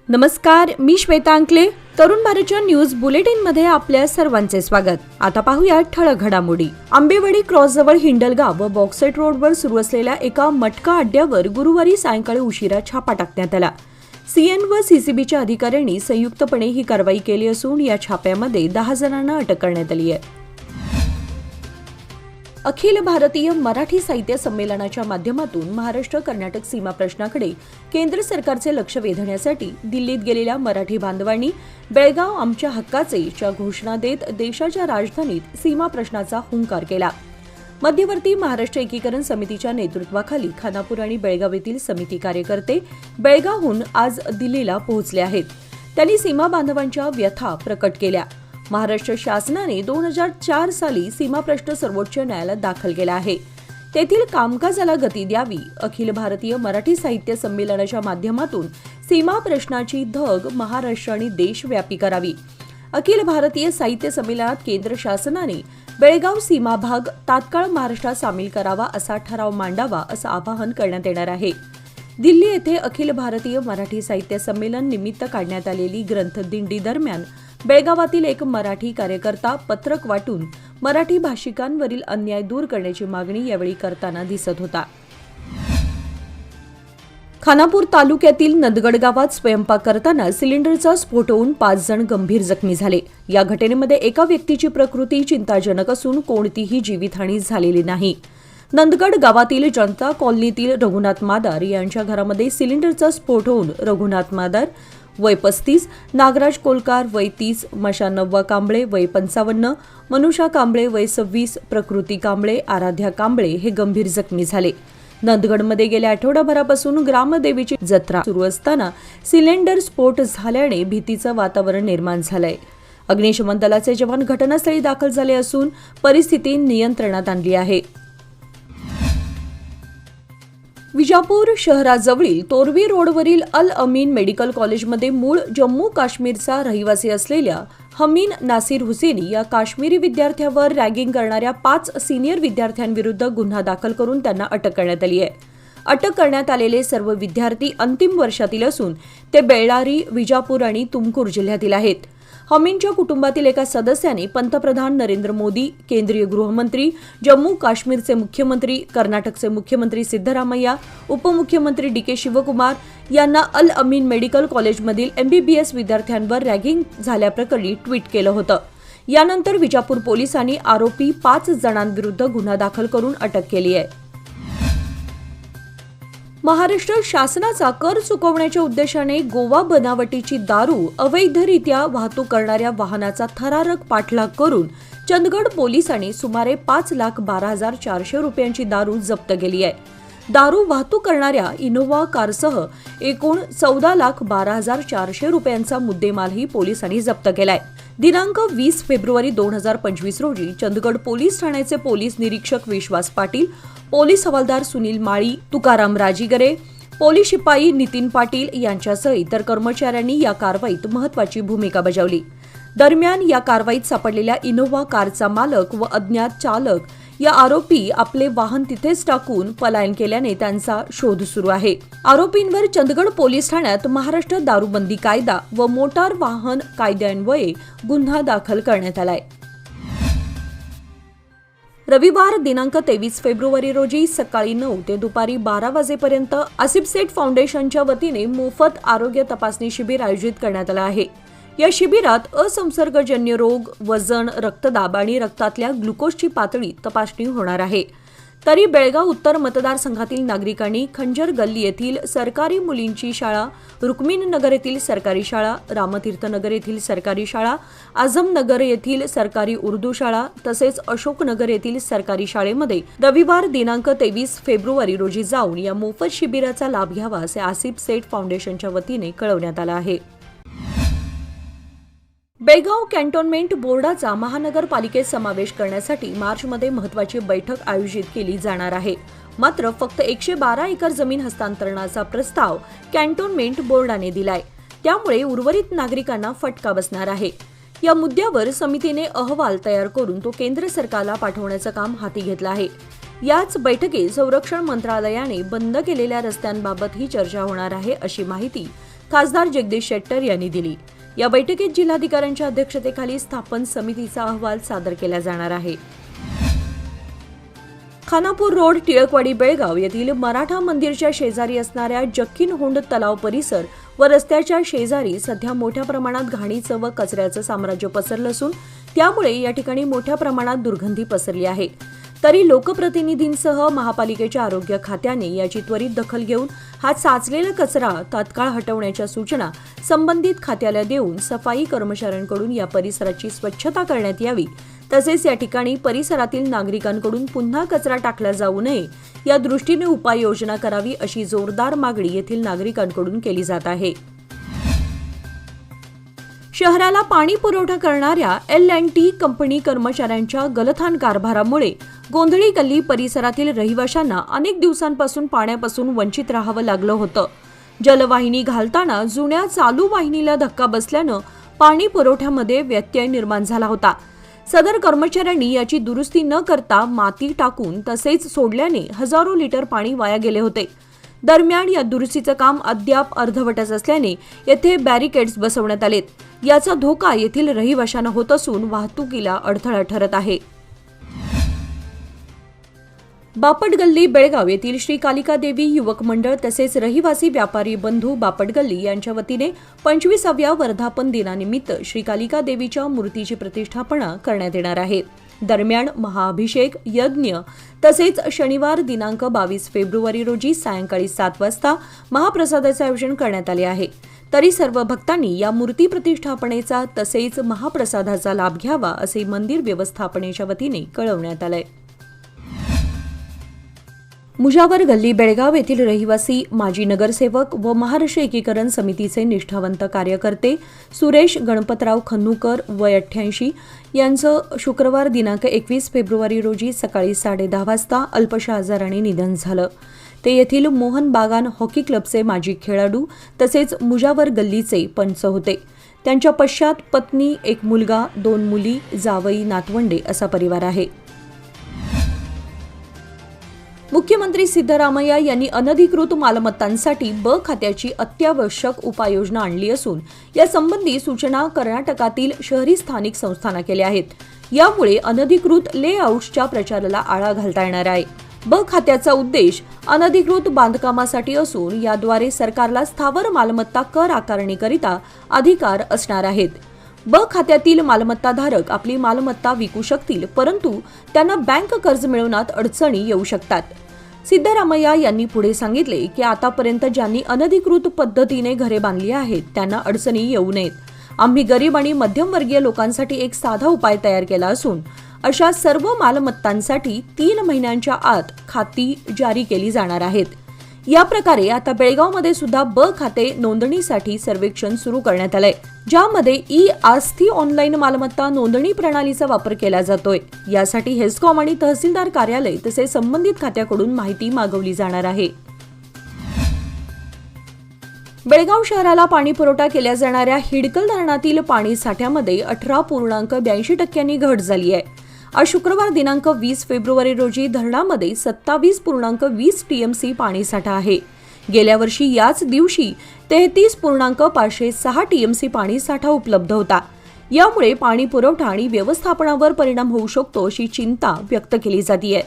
नमस्कार, मी श्वेता अंकले. तरुण भारतच्या न्यूज बुलेटिनमध्ये आपल्या सर्वांचे स्वागत. आता पाहूया ठळक घडामोडी. आंबेवाडी क्रॉसजवळ हिंडलगाव व बॉक्सेट रोडवर सुरू असलेल्या एका मटका अड्ड्यावर गुरुवारी सायंकाळी उशिरा छापा टाकण्यात आला. सीएन व सीसीबीच्या अधिकाऱ्यांनी संयुक्तपणे ही कारवाई केली असून या छाप्यामध्ये 10 जणांना अटक करण्यात आली आहे. अखिल भारतीय मराठी साहित्य संमेलनाच्या माध्यमातून महाराष्ट्र कर्नाटक सीमा प्रश्नाकडे केंद्र सरकारचे लक्ष वेधण्यासाठी दिल्लीत गेलेल्या मराठी बांधवांनी बेळगाव आमच्या हक्काचे च्या घोषणा देत देशाच्या राजधानीत सीमा प्रश्नाचा हुंकार केला. मध्यवर्ती महाराष्ट्र एकीकरण समितीच्या नेतृत्वाखाली खानापूर आणि बेळगाव येथील समिती कार्यकर्ते बेळगावहून आज दिल्लीला पोहोचले आहेत. त्यांनी सीमा बांधवांच्या व्यथा प्रकट केल्या. महाराष्ट्र शासनाने 2004 साली सीमा प्रश्न सर्वोच्च न्यायालयात दाखल केला आहे. तेथील कामकाजाला गती द्यावी, अखिल भारतीय मराठी साहित्य संमेलनाच्या माध्यमातून सीमा प्रश्नाची धग महाराष्ट्र आणि देशव्यापी करावी. अखिल भारतीय साहित्य संमेलनात केंद्र शासनाने बेळगाव सीमा भाग तात्काळ महाराष्ट्रात सामील करावा असा ठराव मांडावा असं आवाहन करण्यात येणार आहे. दिल्ली येथे अखिल भारतीय मराठी साहित्य संमेलन निमित्त काढण्यात आलेली ग्रंथदिंडी दरम्यान बेळगावातील एक मराठी कार्यकर्ता पत्रक वाटून मराठी भाषिकांवरील अन्याय दूर करण्याची मागणी यावेळी करताना दिसत होता. खानापूर तालुक्यातील नदगड गावात स्वयंपाक करताना सिलेंडरचा स्फोट होऊन 5 जण गंभीर जखमी झाले. या घटनेमध्ये एका व्यक्तीची प्रकृती चिंताजनक असून कोणतीही जीवितहानी झालेली नाही. नंदगड गावातील जनता कॉलनीतील रघुनाथ मादार यांच्या घरामध्ये सिलेंडरचा स्फोट होऊन रघुनाथ मादार वय 35, नागराज कोलकार वय 30, मशा नव्वा कांबळे वय 55, मनुषा कांबळे वय 26, प्रकृती कांबळे, आराध्या कांबळे हे गंभीर जखमी झाले. नंदगडमध्ये गेल्या आठवडाभरापासून ग्रामदेवीची जत्रा सुरू असताना सिलेंडर स्फोट झाल्याने भीतीचं वातावरण निर्माण झालंय. अग्निशमन दलाचे जवान घटनास्थळी दाखल झाले असून परिस्थिती नियंत्रणात आणली आहे. विजापूर शहराजवळील तोरवी रोडवरील अल अमीन मेडिकल कॉलेजमध्ये मूळ जम्मू काश्मीरचा रहिवासी असलेल्या हमीन नासिर हुसेनी या काश्मीरी विद्यार्थ्यावर रॅगिंग करणाऱ्या 5 सिनियर विद्यार्थ्यांविरुद्ध गुन्हा दाखल करून त्यांना अटक करण्यात आली आहे. अटक करण्यात आलेले सर्व विद्यार्थी अंतिम वर्षातील असून ते बेळ्ळारी, विजापूर आणि तुमकुर जिल्ह्यातील आहेत. हमीनच्या कुटुंबातील एका सदस्याने पंतप्रधान नरेंद्र मोदी, केंद्रीय गृहमंत्री, जम्मू काश्मीरचे मुख्यमंत्री, कर्नाटकचे मुख्यमंत्री सिद्धरामय्या, उपमुख्यमंत्री डी.के. शिवकुमार यांना अल अमीन मेडिकल कॉलेजमधील MBBS विद्यार्थ्यांवर रॅगिंग झाल्याप्रकरणी ट्विट केलं होतं. यानंतर विजापूर पोलिसांनी आरोपी 5 जणांविरुद्ध गुन्हा दाखल करून अटक केली आहे. महाराष्ट्र शासनाचा कर चुकवण्याच्या उद्देशाने गोवा बनावटीची दारू अवैधरित्या वाहतूक करणाऱ्या वाहनाचा थरारक पाठलाग करून चंदगड पोलिसांनी सुमारे 5,12,400 रुपयांची दारू जप्त केली आहे. दारू वाहतूक करणाऱ्या इनोव्हा कारसह एकूण 14,12,400 रुपयांचा मुद्देमालही पोलिसांनी जप्त केलाय. दिनांक 20 फेब्रुवारी 2025 रोजी चंदगड पोलीस ठाण्याचे पोलीस निरीक्षक विश्वास पाटील, पोलीस हवालदार सुनील माळी, तुकाराम राजीगरे, पोलीस शिपाई नितीन पाटील यांच्यासह इतर कर्मचाऱ्यांनी या कारवाईत महत्त्वाची भूमिका बजावली. दरम्यान या कारवाईत सापडलेल्या इनोव्हा कारचा मालक व अज्ञात चालक या आरोपी आपले वाहन तिथेच टाकून पलायन केल्याने त्यांचा शोध सुरू आहे. आरोपींवर चंदगड पोलीस ठाण्यात महाराष्ट्र दारूबंदी कायदा व मोटार वाहन कायद्यान्वये गुन्हा दाखल करण्यात आलाय. रविवार दिनांक 23 फेब्रुवारी रोजी सकाळी 9 ते दुपारी 12 वाजेपर्यंत आसिफ सेठ फाउंडेशनच्या वतीने मोफत आरोग्य तपासणी शिबिर आयोजित करण्यात आलं आहे. या शिबिरात असंसर्गजन्य रोग, वजन, रक्तदाब आणि रक्तातल्या ग्लुकोजची पातळी तपासणी होणार आहे. तरी बेळगाव उत्तर मतदारसंघातील नागरिकांनी खंजर गल्ली येथील सरकारी मुलींची शाळा, रुक्मिणनगर येथील सरकारी शाळा, रामतीर्थनगर येथील सरकारी शाळा, आझमनगर येथील सरकारी उर्दू शाळा तसेच अशोकनगर येथील सरकारी शाळेमध्ये रविवार दिनांक 23 फेब्रुवारी रोजी जाऊन या मोफत शिबिराचा लाभ घ्यावा असे आसिफ सेठ फाउंडेशनच्या वतीने कळवण्यात आलं आहे. बेळगाव कॅन्टोन्मेंट बोर्डाचा महानगरपालिकेत समावेश करण्यासाठी मार्चमध्ये महत्त्वाची बैठक आयोजित केली जाणार आहे. मात्र फक्त 112 एकर जमीन हस्तांतरणाचा प्रस्ताव कॅन्टोन्मेंट बोर्डाने दिलाय. त्यामुळे उर्वरित नागरिकांना फटका बसणार आहे. या मुद्द्यावर समितीने अहवाल तयार करून तो केंद्र सरकारला पाठवण्याचं काम हाती घेतलं आहे. याच बैठकीत संरक्षण मंत्रालयाने बंद केलेल्या रस्त्यांबाबतही चर्चा होणार आहे अशी माहिती खासदार जगदीश शेट्टर यांनी दिली। या बैठकीत जिल्हाधिकाऱ्यांच्या अध्यक्षतेखाली स्थापन समितीचा अहवाल सादर केला जाणार आहे। खानापूर रोड, टिळकवाडी, बेळगाव येथील मराठा मंदिरच्या शेजारी असणाऱ्या जक्कीनहोंड तलाव परिसर व रस्त्याच्या शेजारी सध्या मोठ्या प्रमाणात घाणीचं व कचऱ्याचं साम्राज्य पसरलं असून त्यामुळे या ठिकाणी मोठ्या प्रमाणात दुर्गंधी पसरली आहे। तरी लोकप्रतिनिधींसह महापालिकेच्या आरोग्य खात्याने याची त्वरित दखल घेऊन हा साचलेला कचरा तात्काळ हटवण्याच्या सूचना संबंधित खात्याला देऊन सफाई कर्मचाऱ्यांकडून या परिसराची स्वच्छता करण्यात यावी। तसेच या ठिकाणी परिसरातील नागरिकांकडून पुन्हा कचरा टाकला जाऊ नये या दृष्टीने उपाययोजना करावी अशी जोरदार मागणी येथील नागरिकांकडून केली जात आहे। शहराला पाणी पुरवठा करणाऱ्या L&T कंपनी कर्मचाऱ्यांच्या गलथान कारभारामुळे गोंधळी गल्ली परिसरातील रहिवाशांना अनेक दिवसांपासून पाण्यापासून वंचित राहावं लागलं होतं। जलवाहिनी घालताना जुन्या चालू वाहिनीला धक्का बसल्यानं पाणी पुरवठ्यामध्ये व्यत्यय निर्माण झाला होता। सदर कर्मचाऱ्यांनी याची दुरुस्ती न करता माती टाकून तसेच सोडल्याने हजारो लिटर पाणी वाया गेले होते। दरम्यान या दुरुस्तीचं काम अद्याप अर्धवटच असल्याने येथे बॅरिकेड्स बसवण्यात आलेत। याचा धोका येथील रहिवाशांना होत असून वाहतुकीला अडथळा ठरत आहे। बापटगल्ली, बेळगाव येथील श्री कालिका देवी युवक मंडळ तसेच रहिवासी व्यापारी बंधू बापटगल्ली यांच्या वतीने 25व्या वर्धापन दिनानिमित्त श्री कालिका देवीच्या मूर्तीची प्रतिष्ठापना करण्यात येणार आहे। दरम्यान महाअभिषेक, यज्ञ तसेच शनिवार दिनांक 22 फेब्रुवारी रोजी सायंकाळी 7 वाजता महाप्रसादाचे आयोजन करण्यात आले आहे। तरी सर्व भक्तांनी या मूर्ती प्रतिष्ठापनेचा तसेच महाप्रसादाचा लाभ घ्यावा असे मंदिर व्यवस्थापनेच्या वतीने कळवण्यात आले। मुजावर गल्ली, बेळगाव येथील रहिवासी माजी नगरसेवक व महाराष्ट्र एकीकरण समितीचे निष्ठावंत कार्यकर्ते सुरेश गणपतराव खन्नूकर वय 88 यांचं शुक्रवार दिनांक 21 फेब्रुवारी रोजी सकाळी 10:30 वाजता अल्पशा आजाराने निधन झालं। ते येथील मोहन बागान हॉकी क्लबचे माजी खेळाडू तसेच मुजावर गल्लीचे पंच होते। त्यांच्या पश्चात पत्नी, एक मुलगा, 2 मुली, जावई, नातवंडे असा परिवार आहे। मुख्यमंत्री सिद्धरामय्या यांनी अनधिकृत मालमत्तांसाठी ब खात्याची अत्यावश्यक उपाययोजना आणली असून यासंबंधी सूचना कर्नाटकातील शहरी स्थानिक संस्थांना केल्या आहेत। यामुळे अनधिकृत लेआउट्सच्या प्रचाराला आळा घालता येणार आहे। ब खात्याचा उद्देश अनधिकृत बांधकामासाठी असून याद्वारे सरकारला स्थावर मालमत्ता कर आकारणीकरिता अधिकार असणार आहेत। ब खात्यातील मालमत्ताधारक आपली मालमत्ता विकू शकतील, परंतु त्यांना बँक कर्ज मिळवण्यात अडचणी येऊ शकतात। सिद्धरामय्या यांनी पुढे सांगितले की आतापर्यंत ज्यांनी अनधिकृत पद्धतीने घरे बांधली आहेत त्यांना अडचणी येऊ नयेत। आम्ही गरीब आणि मध्यमवर्गीय लोकांसाठी एक साधा उपाय तयार केला असून अशा सर्व मालमत्तांसाठी 3 महिन्यांच्या आत खाती जारी केली जाणार आहेत। या प्रकारे आता बेळगावमध्ये सुद्धा ब खाते नोंदणीसाठी सर्वेक्षण सुरू करण्यात आलंय, ज्यामध्ये ई-आस्थी ऑनलाईन मालमत्ता नोंदणी प्रणालीचा वापर केला जातोय। यासाठी हेस्कॉम आणि तहसीलदार कार्यालय तसेच संबंधित खात्याकडून माहिती मागवली जाणार आहे। बेळगाव शहराला पाणी पुरवठा केल्या जाणाऱ्या हिडकल धरणातील पाणी साठ्यामध्ये 18.82% घट झाली आहे। आज शुक्रवार दिनांक 20 फेब्रुवारी रोजी धरणामध्ये 27.20 TMC पाणीसाठा आहे। गेल्या वर्षी याच दिवशी 33.506 TMC पाणीसाठा उपलब्ध होता। यामुळे पाणी पुरवठा आणि व्यवस्थापनावर परिणाम होऊ शकतो अशी चिंता व्यक्त केली जाते।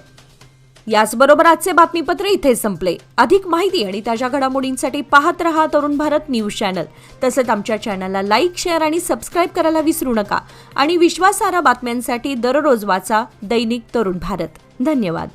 याचबरोबर आजचे बातमीपत्र इथे संपले। अधिक माहिती आणि ताज्या घडामोडींसाठी पाहत रहा तरुण भारत न्यूज चॅनल। तसेच आमच्या चॅनलला लाईक, शेअर आणि सबस्क्राईब करायला विसरू नका आणि विश्वासार्ह बातम्यांसाठी दररोज वाचा दैनिक तरुण भारत। धन्यवाद।